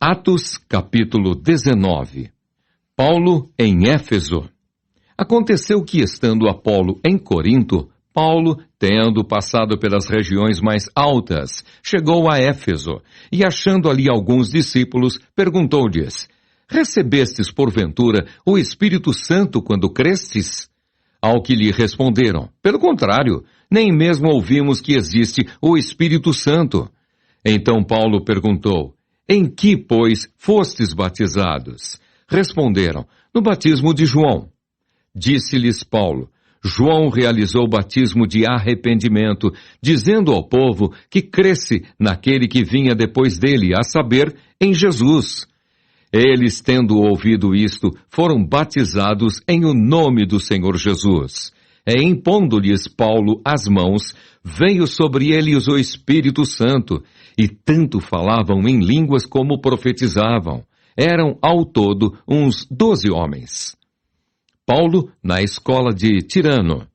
Atos, capítulo 19. Paulo em Éfeso. Aconteceu que, estando Apolo em Corinto, Paulo, tendo passado pelas regiões mais altas, chegou a Éfeso, e achando ali alguns discípulos, perguntou-lhes: Recebestes, porventura, o Espírito Santo quando crestes? Ao que lhe responderam: Pelo contrário, nem mesmo ouvimos que existe o Espírito Santo. Então Paulo perguntou: Em que, pois, fostes batizados? Responderam: No batismo de João. Disse-lhes Paulo: João realizou o batismo de arrependimento, dizendo ao povo que cresce naquele que vinha depois dele, a saber, em Jesus. Eles, tendo ouvido isto, foram batizados em o nome do Senhor Jesus. E impondo-lhes Paulo as mãos, veio sobre eles o Espírito Santo, e tanto falavam em línguas como profetizavam. Eram ao todo uns 12 homens. Paulo na escola de Tirano.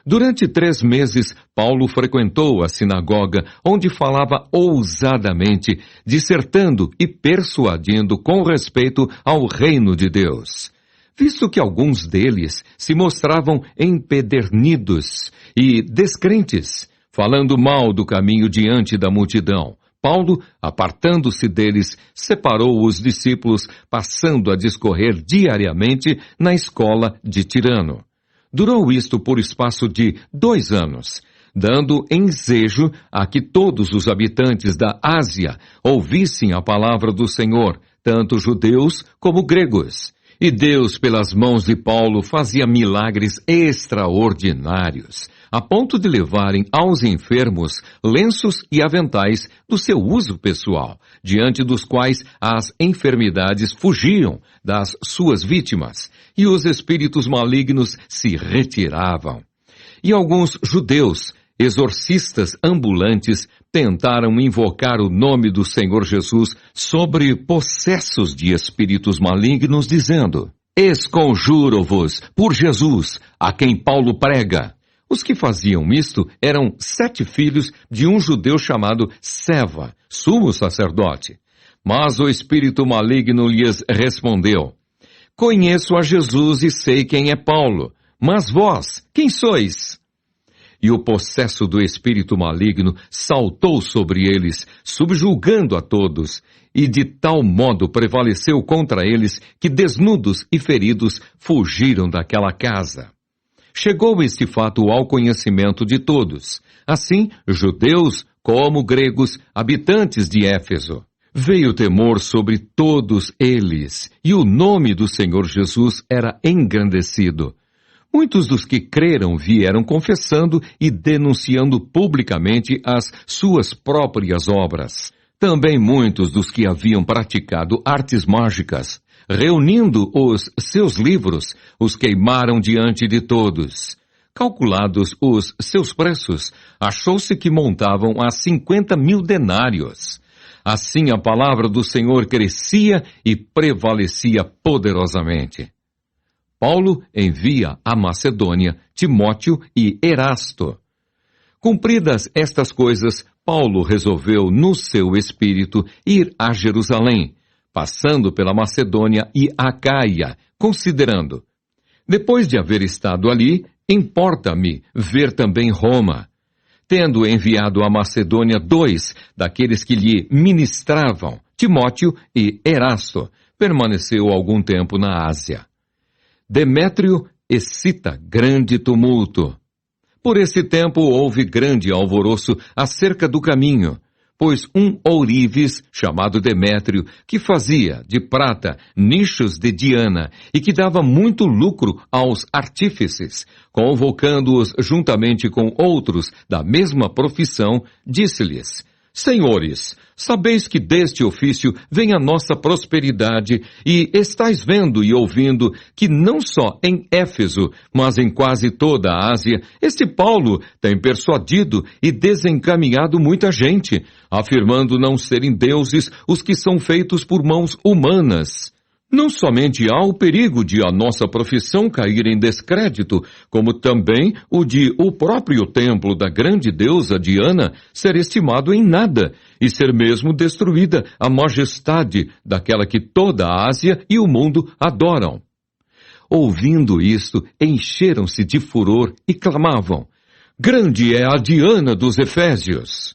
Durante 3 meses, Paulo frequentou a sinagoga, onde falava ousadamente, dissertando e persuadindo com respeito ao reino de Deus. Visto que alguns deles se mostravam empedernidos e descrentes, falando mal do caminho diante da multidão, Paulo, apartando-se deles, separou os discípulos, passando a discorrer diariamente na escola de Tirano. Durou isto por espaço de 2 anos, dando ensejo a que todos os habitantes da Ásia ouvissem a palavra do Senhor, tanto judeus como gregos. E Deus, pelas mãos de Paulo, fazia milagres extraordinários, a ponto de levarem aos enfermos lenços e aventais do seu uso pessoal, diante dos quais as enfermidades fugiam das suas vítimas, e os espíritos malignos se retiravam. E alguns judeus, exorcistas ambulantes, tentaram invocar o nome do Senhor Jesus sobre possessos de espíritos malignos, dizendo: Esconjuro-vos por Jesus, a quem Paulo prega. Os que faziam isto eram 7 filhos de um judeu chamado Seva, sumo sacerdote. Mas o espírito maligno lhes respondeu: Conheço a Jesus e sei quem é Paulo, mas vós, quem sois? E o possesso do espírito maligno saltou sobre eles, subjulgando a todos, e de tal modo prevaleceu contra eles que, desnudos e feridos, fugiram daquela casa. Chegou este fato ao conhecimento de todos, assim judeus como gregos, habitantes de Éfeso. Veio temor sobre todos eles, e o nome do Senhor Jesus era engrandecido. Muitos dos que creram vieram confessando e denunciando publicamente as suas próprias obras. Também muitos dos que haviam praticado artes mágicas, reunindo os seus livros, os queimaram diante de todos. Calculados os seus preços, achou-se que montavam a 50.000 denários. Assim a palavra do Senhor crescia e prevalecia poderosamente. Paulo envia a Macedônia Timóteo e Erasto. Cumpridas estas coisas, Paulo resolveu no seu espírito ir a Jerusalém, passando pela Macedônia e Acaia, considerando: depois de haver estado ali, importa-me ver também Roma. Tendo enviado à Macedônia 2 daqueles que lhe ministravam, Timóteo e Erasto, permaneceu algum tempo na Ásia. Demétrio excita grande tumulto. Por esse tempo houve grande alvoroço acerca do caminho, pois um ourives, chamado Demétrio, que fazia de prata nichos de Diana e que dava muito lucro aos artífices, convocando-os juntamente com outros da mesma profissão, disse-lhes: Senhores, sabeis que deste ofício vem a nossa prosperidade, e estáis vendo e ouvindo que não só em Éfeso, mas em quase toda a Ásia, este Paulo tem persuadido e desencaminhado muita gente, afirmando não serem deuses os que são feitos por mãos humanas. Não somente há o perigo de a nossa profissão cair em descrédito, como também o de o próprio templo da grande deusa Diana ser estimado em nada e ser mesmo destruída a majestade daquela que toda a Ásia e o mundo adoram. Ouvindo isto, encheram-se de furor e clamavam: Grande é a Diana dos Efésios!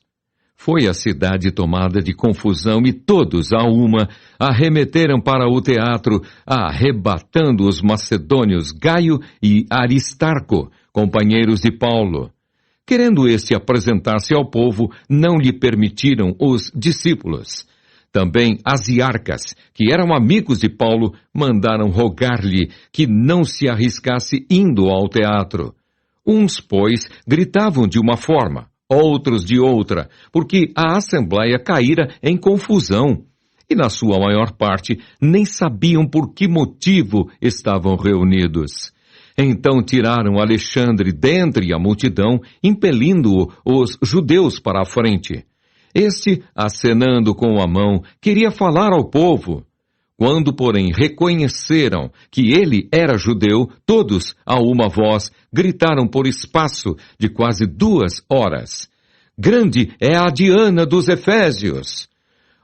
Foi a cidade tomada de confusão e todos, a uma, arremeteram para o teatro, arrebatando os macedônios Gaio e Aristarco, companheiros de Paulo. Querendo este apresentar-se ao povo, não lhe permitiram os discípulos. Também Asiarcas, que eram amigos de Paulo, mandaram rogar-lhe que não se arriscasse indo ao teatro. Uns, pois, gritavam de uma forma, outros de outra, porque a assembleia caíra em confusão, e na sua maior parte nem sabiam por que motivo estavam reunidos. Então tiraram Alexandre dentre a multidão, impelindo-o os judeus para a frente. Este, acenando com a mão, queria falar ao povo. Quando, porém, reconheceram que ele era judeu, todos, a uma voz, gritaram por espaço de quase 2 horas: Grande é a Diana dos Efésios!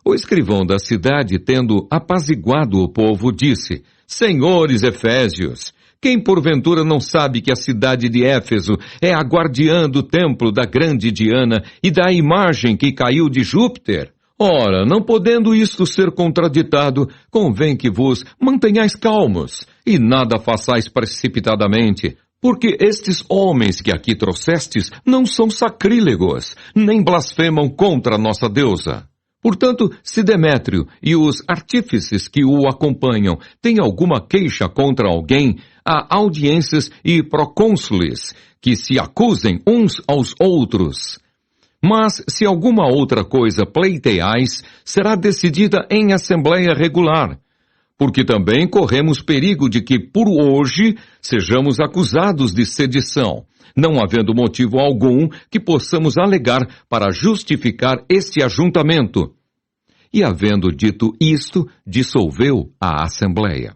O escrivão da cidade, tendo apaziguado o povo, disse: Senhores Efésios, quem porventura não sabe que a cidade de Éfeso é a guardiã do templo da grande Diana e da imagem que caiu de Júpiter? Ora, não podendo isto ser contraditado, convém que vos mantenhais calmos e nada façais precipitadamente, porque estes homens que aqui trouxestes não são sacrílegos, nem blasfemam contra a nossa deusa. Portanto, se Demétrio e os artífices que o acompanham têm alguma queixa contra alguém, há audiências e procônsules que se acusem uns aos outros. Mas, se alguma outra coisa pleiteais, será decidida em assembleia regular, porque também corremos perigo de que, por hoje, sejamos acusados de sedição, não havendo motivo algum que possamos alegar para justificar este ajuntamento. E, havendo dito isto, dissolveu a assembleia.